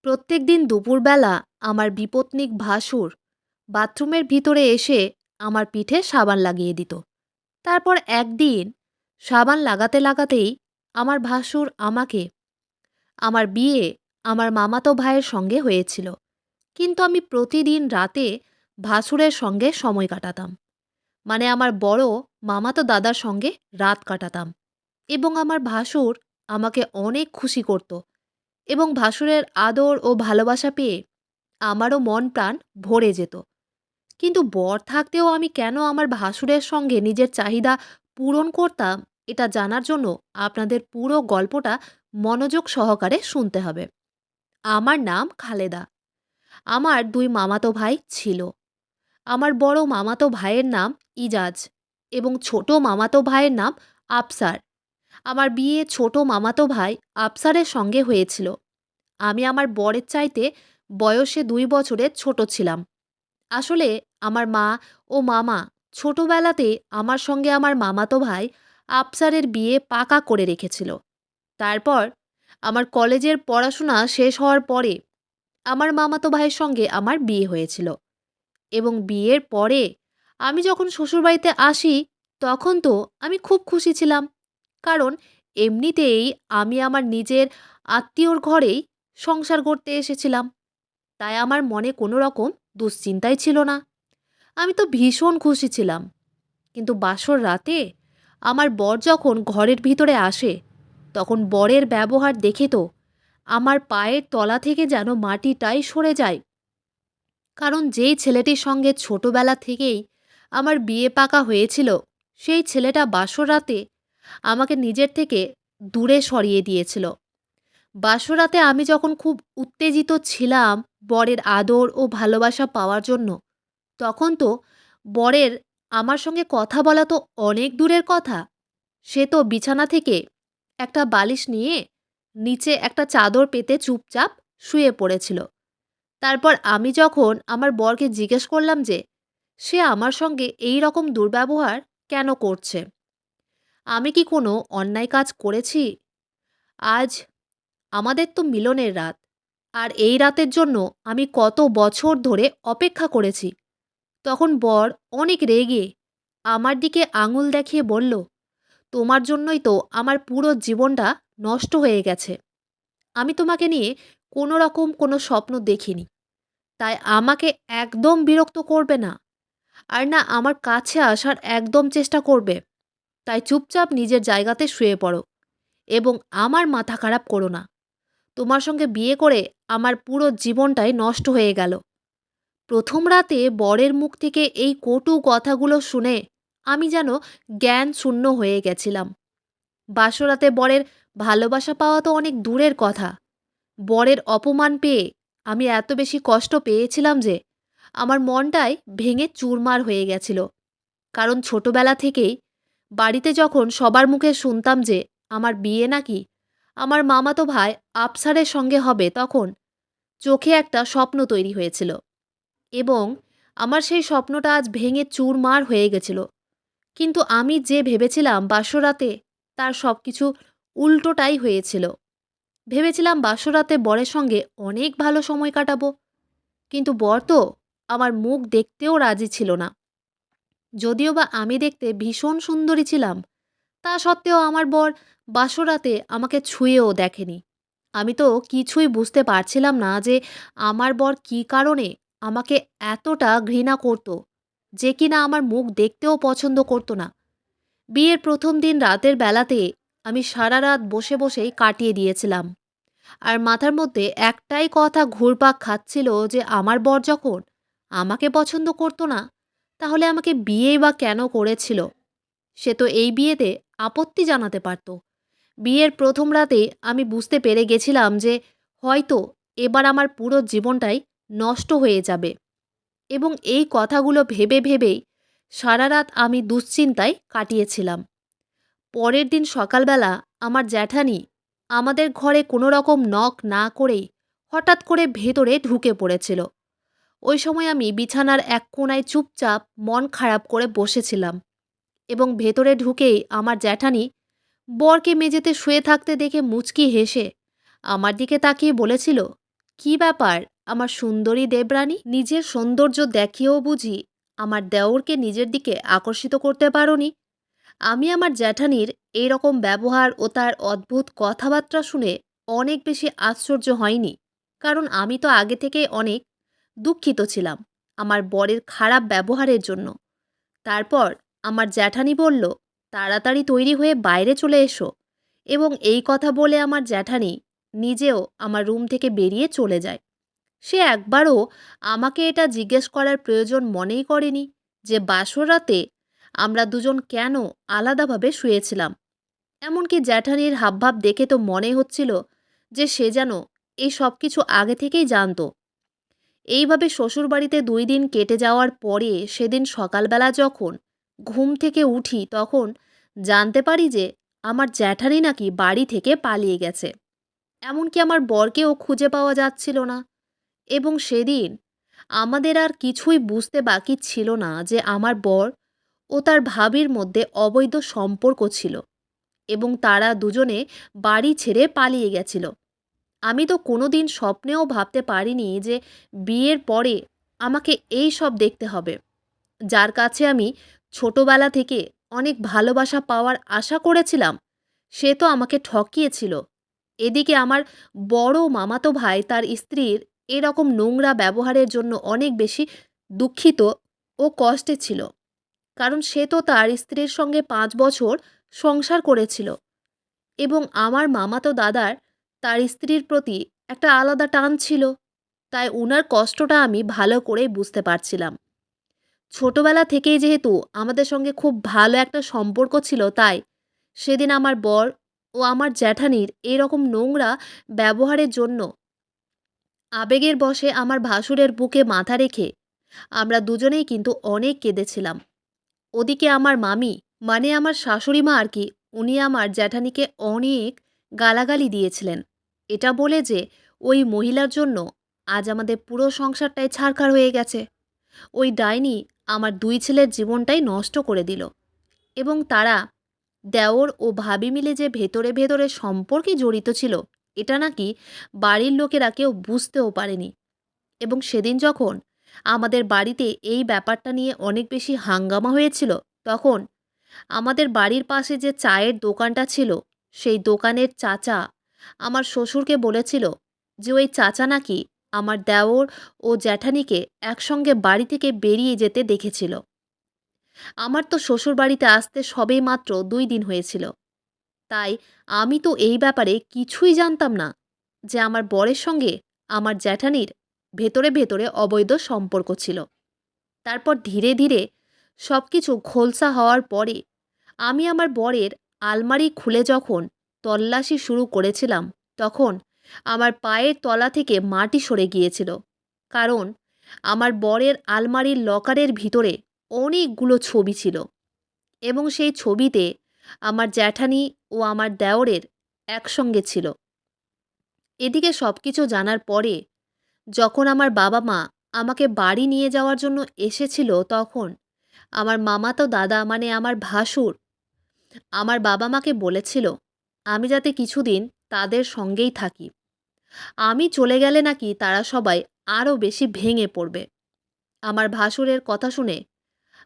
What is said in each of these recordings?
প্রত্যেকদিন দুপুরবেলা আমার বিপত্নিক ভাসুর বাথরুমের ভিতরে এসে আমার পিঠে সাবান লাগিয়ে দিত। তারপর একদিন সাবান লাগাতে লাগাতেই আমার ভাসুর আমাকে, আমার বিয়ে আমার মামাতো ভাইয়ের সঙ্গে হয়েছিল। কিন্তু আমি প্রতিদিন রাতে ভাসুরের সঙ্গে সময় কাটাতাম। মানে আমার বড় মামাতো দাদার সঙ্গে রাত কাটাতাম। এবং আমার ভাসুর আমাকে অনেক খুশি করত। এবং ভাসুরের আদর ও ভালোবাসা পেয়ে আমারও মন প্রাণ ভরে যেত। কিন্তু বর থাকতেও আমি কেন আমার ভাসুরের সঙ্গে নিজের চাহিদা পূরণ করতাম, এটা জানার জন্য আপনাদের পুরো গল্পটা মনোযোগ সহকারে শুনতে হবে। আমার নাম খালেদা। আমার ২ মামাতো ভাই ছিল। আমার বড় মামাতো ভাইয়ের নাম ইজাজ এবং ছোট মামাতো ভাইয়ের নাম আফসার। আমার বিয়ে ছোট মামাতো ভাই আফসারের সঙ্গে হয়েছিল। আমি আমার বরের চাইতে বয়সে ২ বছরের ছোট ছিলাম। আসলে আমার মা ও মামা ছোটবেলাতে আমার সঙ্গে আমার মামাতো ভাই আফসারের বিয়ে পাকা করে রেখেছিল। তারপর আমার কলেজের পড়াশোনা শেষ হওয়ার পরে আমার মামাতো ভাইয়ের সঙ্গে আমার বিয়ে হয়েছিল। এবং বিয়ের পরে আমি যখন শ্বশুরবাড়িতে আসি, তখন তো আমি খুব খুশি ছিলাম। কারণ এমনিতেই আমি আমার নিজের আত্মীয়র ঘরেই সংসার করতে এসেছিলাম। তাই আমার মনে কোনো রকম দুশ্চিন্তাই ছিল না। আমি তো ভীষণ খুশি ছিলাম। কিন্তু বাসর রাতে আমার বর যখন ঘরের ভিতরে আসে, তখন বরের ব্যবহার দেখে তো আমার পায়ের তলা থেকে যেন মাটিটাই সরে যায়। কারণ যেই ছেলেটির সঙ্গে ছোটবেলা থেকেই আমার বিয়ে পাকা হয়েছিল, সেই ছেলেটা বাসর রাতে আমাকে নিজের থেকে দূরে সরিয়ে দিয়েছিল। বাসরাতে আমি যখন খুব উত্তেজিত ছিলাম বরের আদর ও ভালোবাসা পাওয়ার জন্য, তখন তো বরের আমার সঙ্গে কথা বলা তো অনেক দূরের কথা। সে তো বিছানা থেকে একটা বালিশ নিয়ে নিচে একটা চাদর পেতে চুপচাপ শুয়ে পড়েছিল। তারপর আমি যখন আমার বরকে জিজ্ঞেস করলাম যে সে আমার সঙ্গে এই রকম দুর্ব্যবহার কেন করছে, আমি কি কোনো অন্যায় কাজ করেছি? আজ আমাদের তো মিলনের রাত। আর এই রাতের জন্য আমি কত বছর ধরে অপেক্ষা করেছি। তখন বর অনেক রেগে আমার দিকে আঙুল দেখিয়ে বলল, তোমার জন্যই তো আমার পুরো জীবনটা নষ্ট হয়ে গেছে। আমি তোমাকে নিয়ে কোনো রকম কোনো স্বপ্ন দেখিনি। তাই আমাকে একদম বিরক্ত করবে না। আর না আমার কাছে আসার একদম চেষ্টা করবে। তাই চুপচাপ নিজের জায়গাতে শুয়ে পড়ো এবং আমার মাথা খারাপ করো না। তোমার সঙ্গে বিয়ে করে আমার পুরো জীবনটাই নষ্ট হয়ে গেল। প্রথম রাতে বরের মুখ থেকে এই কটু কথাগুলো শুনে আমি যেন জ্ঞান শূন্য হয়ে গেছিলাম। বাসরাতে বরের ভালোবাসা পাওয়া তো অনেক দূরের কথা। বরের অপমান পেয়ে আমি এত বেশি কষ্ট পেয়েছিলাম যে আমার মনটাই ভেঙে চুরমার হয়ে গেছিল। কারণ ছোটবেলা থেকেই বাড়িতে যখন সবার মুখে শুনতাম যে আমার বিয়ে নাকি আমার মামাতো ভাই আফসারের সঙ্গে হবে, তখন চোখে একটা স্বপ্ন তৈরি হয়েছিল। এবং আমার সেই স্বপ্নটা আজ ভেঙে চুরমার হয়ে গেছিল। কিন্তু আমি যে ভেবেছিলাম বাসরাতে, তার সব কিছু উল্টোটাই হয়েছিল। ভেবেছিলাম বাসরাতে বরের সঙ্গে অনেক ভালো সময় কাটাবো। কিন্তু বর তো আমার মুখ দেখতেও রাজি ছিল না। যদিও বা আমি দেখতে ভীষণ সুন্দরী ছিলাম, তা সত্ত্বেও আমার বর বাসরাতে আমাকে ছুঁয়েও দেখেনি। আমি তো কিছুই বুঝতে পারছিলাম না যে আমার বর কী কারণে আমাকে এতটা ঘৃণা করত, যে কিনা আমার মুখ দেখতেও পছন্দ করত না। বিয়ের প্রথম দিন রাতের বেলাতে আমি সারা রাত বসে বসেই কাটিয়ে দিয়েছিলাম। আর মাথার মধ্যে একটাই কথা ঘুরপাক খাচ্ছিল যে আমার বর যখন আমাকে পছন্দ করত না, তাহলে আমাকে বিয়েই বা কেন করেছিল? সে তো এই বিয়েতে আপত্তি জানাতে পারত। বিয়ের প্রথম রাতে আমি বুঝতে পেরে গেছিলাম যে হয়তো এবার আমার পুরো জীবনটাই নষ্ট হয়ে যাবে। এবং এই কথাগুলো ভেবে ভেবেই সারা রাত আমি দুশ্চিন্তায় কাটিয়েছিলাম। পরের দিন সকালবেলা আমার জ্যাঠানি আমাদের ঘরে কোনো রকম নক না করেই হঠাৎ করে ভেতরে ঢুকে পড়েছিল। ওই সময় আমি বিছানার এক কোণায় চুপচাপ মন খারাপ করে বসেছিলাম। এবং ভেতরে ঢুকেই আমার জ্যাঠানি বরকে মেঝেতে শুয়ে থাকতে দেখে মুচকি হেসে আমার দিকে তাকিয়ে বলেছিল, কি ব্যাপার আমার সুন্দরী দেবরানী? নিজের সৌন্দর্য দেখিয়েও বুঝি আমার দেওরকে নিজের দিকে আকর্ষিত করতে পারোনি? আমি আমার জ্যাঠানির এইরকম ব্যবহার ও তার অদ্ভুত কথাবার্তা শুনে অনেক বেশি আশ্চর্য হয়নি। কারণ আমি তো আগে থেকেই অনেক দুঃখিত ছিলাম আমার বরের খারাপ ব্যবহারের জন্য। তারপর আমার জ্যাঠানি বলল, তাড়াতাড়ি তৈরি হয়ে বাইরে চলে এসো। এবং এই কথা বলে আমার জ্যাঠানি নিজেও আমার রুম থেকে বেরিয়ে চলে যায়। সে একবারও আমাকে এটা জিজ্ঞেস করার প্রয়োজন মনেই করেনি যে বাসর রাতে আমরা দুজন কেন আলাদাভাবে শুয়েছিলাম। এমনকি জ্যাঠানির হাবভাব দেখে তো মনে হচ্ছিল যে সে যেন এই সব কিছু আগে থেকেই জানতো। এইভাবে শ্বশুরবাড়িতে ২ দিন কেটে যাওয়ার পরে সেদিন সকালবেলা যখন ঘুম থেকে উঠি তখন জানতে পারি যে আমার জ্যাঠানি নাকি বাড়ি থেকে পালিয়ে গেছে। এমনকি আমার বরকেও খুঁজে পাওয়া যাচ্ছিল না। এবং সেদিন আমাদের আর কিছুই বুঝতে বাকি ছিল না যে আমার বর ও তার ভাবির মধ্যে অবৈধ সম্পর্ক ছিল এবং তারা দুজনে বাড়ি ছেড়ে পালিয়ে গেছিল। আমি তো কোনোদিন স্বপ্নেও ভাবতে পারিনি যে বিয়ের পরে আমাকে এই সব দেখতে হবে। যার কাছে আমি ছোটবেলা থেকে অনেক ভালোবাসা পাওয়ার আশা করেছিলাম, সে তো আমাকে ঠকিয়েছিল। এদিকে আমার বড় মামাতো ভাই তার স্ত্রীর এরকম নোংরা ব্যবহারের জন্য অনেক বেশি দুঃখিত ও কষ্টে ছিল। কারণ সে তো তার স্ত্রীর সঙ্গে ৫ বছর সংসার করেছিল এবং আমার মামাতো দাদার তার স্ত্রীর প্রতি একটা আলাদা টান ছিল। তাই উনার কষ্টটা আমি ভালো করেই বুঝতে পারছিলাম। ছোটবেলা থেকেই যেহেতু আমাদের সঙ্গে খুব ভালো একটা সম্পর্ক ছিল, তাই সেদিন আমার বর ও আমার জ্যাঠানির এরকম নোংরা ব্যবহারের জন্য আবেগের বশে আমার ভাসুরের বুকে মাথা রেখে আমরা দুজনেই কিন্তু অনেক কেঁদেছিলাম। ওদিকে আমার মামি, মানে আমার শাশুড়ি মা আর কি, উনি আমার জ্যাঠানিকে অনেক গালাগালি দিয়েছিলেন। এটা বলে যে ওই মহিলার জন্য আজ আমাদের পুরো সংসারটাই ছারখার হয়ে গেছে। ওই ডাইনি আমার ২ ছেলের জীবনটাই নষ্ট করে দিল। এবং তারা দেওর ও ভাবি মিলে যে ভেতরে ভেতরে সম্পর্কে জড়িত ছিল, এটা নাকি বাড়ির লোকেরা কেউ বুঝতেও পারেনি। এবং সেদিন যখন আমাদের বাড়িতে এই ব্যাপারটা নিয়ে অনেক বেশি হাঙ্গামা হয়েছিল, তখন আমাদের বাড়ির পাশে যে চায়ের দোকানটা ছিল, সেই দোকানের চাচা আমার শ্বশুরকে বলেছিল যে ওই চাচা নাকি আমার দেওর ও জ্যাঠানিকে একসঙ্গে বাড়ি থেকে বেরিয়ে যেতে দেখেছিল। আমার তো শ্বশুরবাড়িতে আসতে সবেই মাত্র ২ দিন হয়েছিল। তাই আমি তো এই ব্যাপারে কিছুই জানতাম না যে আমার বরের সঙ্গে আমার জ্যাঠানির ভেতরে ভেতরে অবৈধ সম্পর্ক ছিল। তারপর ধীরে ধীরে সব কিছু খোলসা হওয়ার পরে আমি আমার বরের আলমারি খুলে যখন তল্লাশি শুরু করেছিলাম, তখন আমার পায়ের তলা থেকে মাটি সরে গিয়েছিল। কারণ আমার বরের আলমারির লকারের ভিতরে অনেকগুলো ছবি ছিল এবং সেই ছবিতে আমার জ্যাঠানি ও আমার দেওরের একসঙ্গে ছিল। এদিকে সব কিছু জানার পরে যখন আমার বাবা-মা আমাকে বাড়ি নিয়ে যাওয়ার জন্য এসেছিল, তখন আমার মামাতো দাদা, মানে আমার ভাসুর, আমার বাবা-মাকে বলেছিল আমি যাতে কিছুদিন তাদের সঙ্গেই থাকি। আমি চলে গেলে নাকি তারা সবাই আরও বেশি ভেঙে পড়বে। আমার ভাসুরের কথা শুনে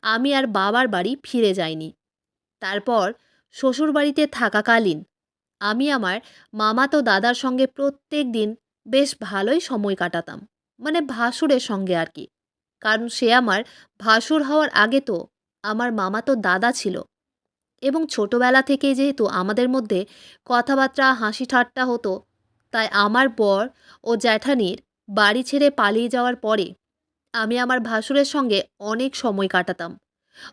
আমি আর বাবার বাড়ি ফিরে যাইনি। তারপর শ্বশুরবাড়িতে থাকাকালীন আমি আমার মামাতো দাদার সঙ্গে প্রত্যেক দিন বেশ ভালোই সময় কাটাতাম। মানে ভাসুরের সঙ্গে আর কি। কারণ সে আমার ভাসুর হওয়ার আগে তো আমার মামাতো দাদা ছিল। এবং ছোটবেলা থেকেই যেহেতু আমাদের মধ্যে কথাবার্তা হাসি ঠাট্টা হতো, তাই আমার বর ও জ্যাঠানির বাড়ি ছেড়ে পালিয়ে যাওয়ার পরে আমি আমার ভাসুরের সঙ্গে অনেক সময় কাটাতাম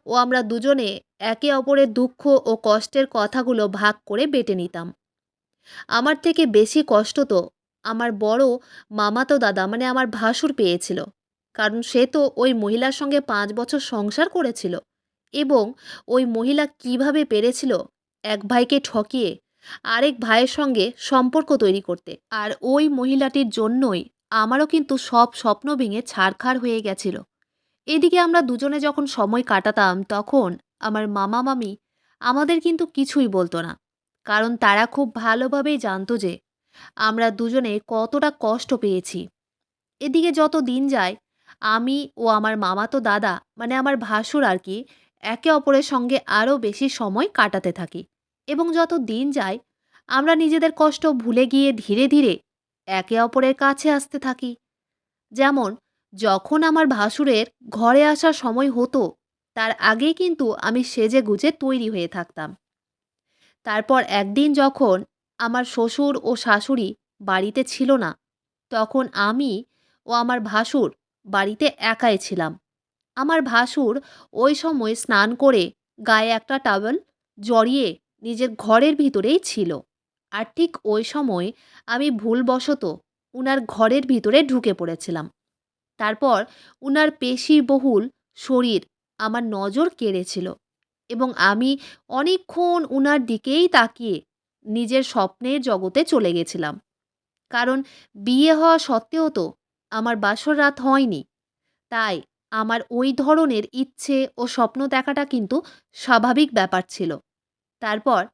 ও আমরা দুজনে একে অপরের দুঃখ ও কষ্টের কথাগুলো ভাগ করে বেটে নিতাম। আমার থেকে বেশি কষ্ট তো আমার বড় মামাতো দাদা, মানে আমার ভাসুর পেয়েছিল। কারণ সে তো ওই মহিলার সঙ্গে ৫ বছর সংসার করেছিল এবং ওই মহিলা কিভাবে পেরেছিল এক ভাইকে ঠকিয়ে আরেক ভাইয়ের সঙ্গে সম্পর্ক তৈরি করতে। আর ওই মহিলাটির জন্যই আমারও কিন্তু সব স্বপ্ন ভেঙে ছারখার হয়ে গেছিল। এদিকে আমরা দুজনে যখন সময় কাটাতাম, তখন আমার মামা মামি আমাদের কিন্তু কিছুই বলতো না। কারণ তারা খুব ভালোভাবেই জানতো যে আমরা দুজনে কতটা কষ্ট পেয়েছি। এদিকে যত দিন যায়, আমি ও আমার মামাতো দাদা মানে আমার ভাসুর আর কি, একে অপরের সঙ্গে আরও বেশি সময় কাটাতে থাকি। এবং যত দিন যায়, আমরা নিজেদের কষ্ট ভুলে গিয়ে ধীরে ধীরে একে অপরের কাছে আসতে থাকি। যেমন, যখন আমার ভাসুরের ঘরে আসার সময় হতো, তার আগেই কিন্তু আমি সেজে গুজে তৈরি হয়ে থাকতাম। তারপর একদিন যখন আমার শ্বশুর ও শাশুড়ি বাড়িতে ছিল না, তখন আমি ও আমার ভাসুর বাড়িতে একাই ছিলাম। আমার ভাসুর ওই সময় স্নান করে গায়ে একটা টাওয়েল জড়িয়ে নিজের ঘরের ভিতরেই ছিল। আর ঠিক ওই সময় আমি ভুলবশত উনার ঘরের ভিতরে ঢুকে পড়েছিলাম। তারপর উনার পেশিবহুল শরীর আমার নজর কেড়েছিল এবং আমি অনেকক্ষণ উনার দিকেই তাকিয়ে নিজের স্বপ্নের জগতে চলে গেছিলাম। কারণ বিয়ে হওয়া সত্ত্বেও তো আমার বাসর রাত হয়নি। তাই আমার ওই ধরনের ইচ্ছে ও স্বপ্ন দেখাটা কিন্তু স্বাভাবিক ব্যাপার ছিল। তারপর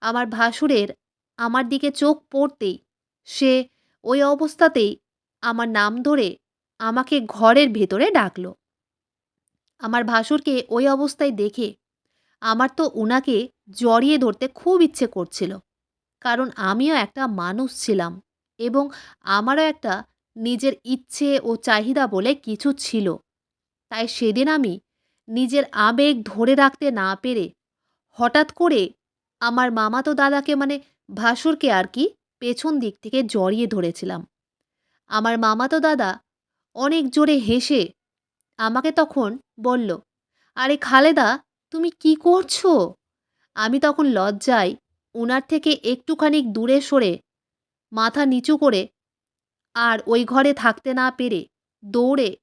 আমার ভাসুরের আমার দিকে চোখ পড়তেই সে ওই অবস্থাতেই আমার নাম ধরে আমাকে ঘরের ভেতরে ডাকল। আমার ভাসুরকে ওই অবস্থায় দেখে আমার তো উনাকে জড়িয়ে ধরতে খুব ইচ্ছে করছিল। কারণ আমিও একটা মানুষ ছিলাম এবং আমারও একটা নিজের ইচ্ছে ও চাহিদা বলে কিছু ছিল। তাই সেদিন আমি নিজের আবেগ ধরে রাখতে না পেরে হঠাৎ করে আমার মামাতো দাদাকে মানে ভাসুরকে আর কি পেছন দিক থেকে জড়িয়ে ধরেছিলাম। আমার মামাতো দাদা অনেক জোরে হেসে আমাকে তখন বলল, "আরে খালেদা, তুমি কি করছো?" আমি তখন লজ্জায় উনার থেকে একটুখানি দূরে সরে মাথা নিচু করে আর ওই ঘরে থাকতে না পেরে দৌড়ে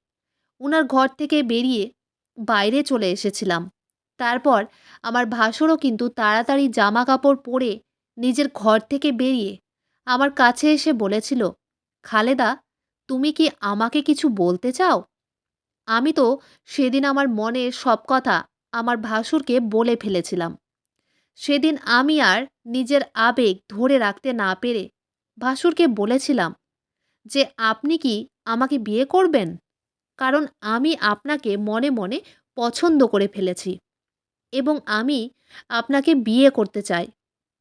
উনার ঘর থেকে বেরিয়ে বাইরে চলে এসেছিলাম। তারপর আমার ভাসুরও কিন্তু তাড়াতাড়ি জামা কাপড় পরে নিজের ঘর থেকে বেরিয়ে আমার কাছে এসে বলেছিল, "খালেদা, তুমি কি আমাকে কিছু বলতে চাও?" আমি তো সেদিন আমার মনের সব কথা আমার ভাসুরকে বলে ফেলেছিলাম। সেদিন আমি আর নিজের আবেগ ধরে রাখতে না পেরে ভাসুরকে বলেছিলাম যে, "আপনি কি আমাকে বিয়ে করবেন? কারণ আমি আপনাকে মনে মনে পছন্দ করে ফেলেছি এবং আমি আপনাকে বিয়ে করতে চাই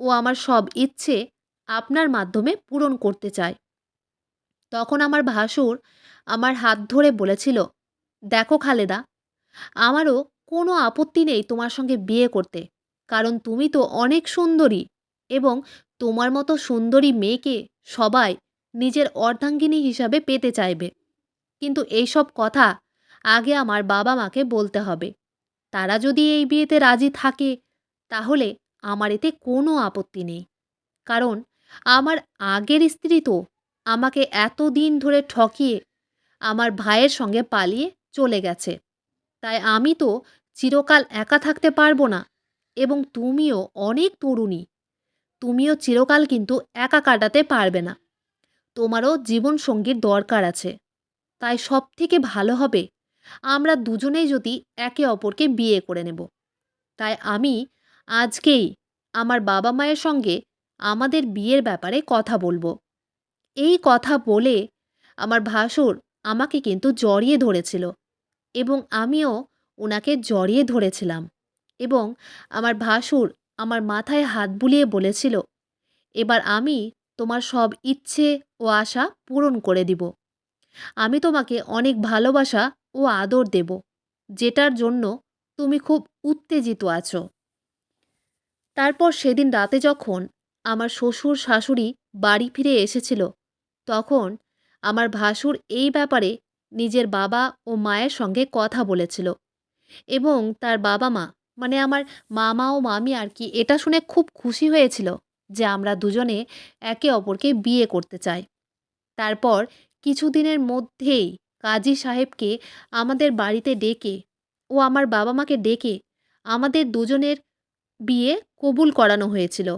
ও আমার সব ইচ্ছে আপনার মাধ্যমে পূরণ করতে চাই।" তখন আমার ভাসুর আমার হাত ধরে বলেছিল, "দেখো খালেদা, আমারও কোনো আপত্তি নেই তোমার সঙ্গে বিয়ে করতে। কারণ তুমি তো অনেক সুন্দরী এবং তোমার মতো সুন্দরী মেয়েকে সবাই নিজের অর্ধাঙ্গিনী হিসাবে পেতে চাইবে। কিন্তু এইসব কথা আগে আমার বাবা-মাকে বলতে হবে। তারা যদি এই বিয়েতে রাজি থাকে, তাহলে আমার এতে কোনো আপত্তি নেই। কারণ আমার আগের স্ত্রী তো আমাকে এতদিন ধরে ঠকিয়ে আমার ভাইয়ের সঙ্গে পালিয়ে চলে গেছে। তাই আমি তো চিরকাল একা থাকতে পারবো না এবং তুমিও অনেক তরুণী। তুমিও চিরকাল কিন্তু একা কাটাতে পারবে না। তোমারও জীবনসঙ্গীর দরকার আছে। তাই সবথেকে ভালো হবে আমরা দুজনেই যদি একে অপরকে বিয়ে করে নেব। তাই আমি আজকেই আমার বাবা-মায়ের সঙ্গে আমাদের বিয়ের ব্যাপারে কথা বলবো।" এই কথা বলে আমার ভাসুর আমাকে কিন্তু জড়িয়ে ধরেছিল এবং আমিও উনাকে জড়িয়ে ধরেছিলাম এবং আমার ভাসুর আমার মাথায় হাত বুলিয়ে বলেছিল, "এবার আমি তোমার সব ইচ্ছে ও আশা পূরণ করে দিব। আমি তোমাকে অনেক ভালোবাসা ও আদর দেব, যেটার জন্য তুমি খুব উত্তেজিত আছো।" তারপর সেদিন রাতে যখন আমার শ্বশুর শাশুড়ি বাড়ি ফিরে এসেছিল, তখন আমার ভাসুর এই ব্যাপারে নিজের বাবা ও মায়ের সঙ্গে কথা বলেছিল এবং তার বাবা-মা মানে আমার মামা ও মামী আর কি এটা শুনে খুব খুশি হয়েছিল যে আমরা দুজনে একে অপরকে বিয়ে করতে চাই। তারপর কিছুদিনের মধ্যেই কাজী সাহেবকে আমাদের বাড়িতে ডেকে ও আমার বাবা-মাকে ডেকে আমাদের দুজনের বিয়ে কবুল করানো হয়েছিল।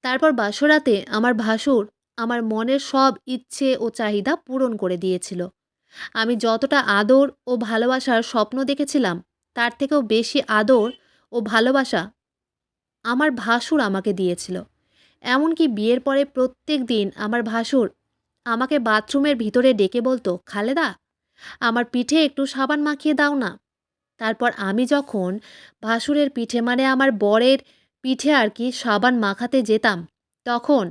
তারপর বাসরাতে আমার ভাসুর আমার মনের সব ইচ্ছে ও চাহিদা পূরণ করে দিয়েছিল। আমি যতটা আদর ও ভালোবাসার স্বপ্ন দেখেছিলাম, তার থেকেও বেশি আদর ও ভালোবাসা আমার ভাসুর আমাকে দিয়েছিল এমনকি বিয়ের পরে প্রত্যেক দিন আমার ভাসুর আমাকে বাথরুমের ভিতরে ডেকে বলতো, "খালেদা, আমার পিঠে একটু সাবান মাখিয়ে দাও না।" তারপর আমি যখন ভাসুরের পিঠে মানে আমার বরের পিঠে আর কি সাবান মাখাতে যেতাম, তখন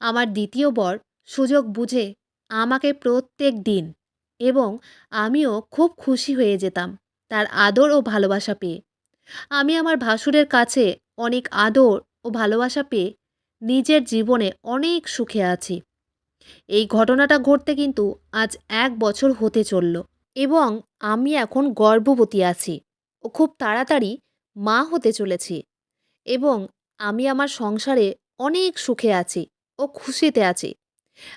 আমার দ্বিতীয় বর সুযোগ বুঝে আমাকে প্রত্যেক দিন, এবং আমিও খুব খুশি হয়ে যেতাম তার আদর ও ভালোবাসা পেয়ে। আমি আমার ভাসুরের কাছে অনেক আদর ও ভালোবাসা পেয়ে নিজের জীবনে অনেক সুখে আছি। এই ঘটনাটা ঘটতে কিন্তু আজ ১ বছর হতে চলল, এবং আমি এখন গর্ভবতী আছি ও খুব তাড়াতাড়ি মা হতে চলেছি, এবং আমি আমার সংসারে অনেক সুখে আছি ও খুশিতে আছি।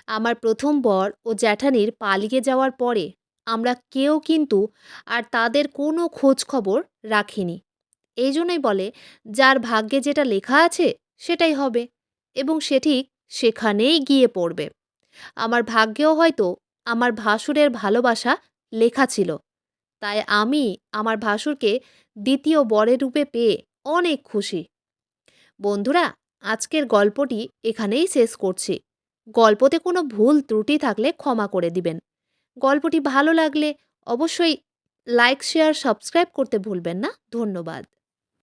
আমার প্রথম বর ও জ্যাঠানির পালিয়ে যাওয়ার পরে আমরা কেউ কিন্তু আর তাদের কোনো খোঁজ খবর রাখিনি। এই জন্যই বলে, যার ভাগ্যে যেটা লেখা আছে সেটাই হবে, এবং সে ঠিক সেখানেই গিয়ে পড়বে। আমার ভাগ্যেও হয়তো আমার ভাসুরের ভালোবাসা লেখা ছিল, তাই আমি আমার ভাসুরকে দ্বিতীয় বরের রূপে পেয়ে অনেক খুশি। বন্ধুরা, আজকের গল্পটি এখানেই শেষ করছি। গল্পতে কোনো ভুল ত্রুটি থাকলে ক্ষমা করে দিবেন। গল্পটি ভালো লাগলে অবশ্যই লাইক, শেয়ার, সাবস্ক্রাইব করতে ভুলবেন না। ধন্যবাদ।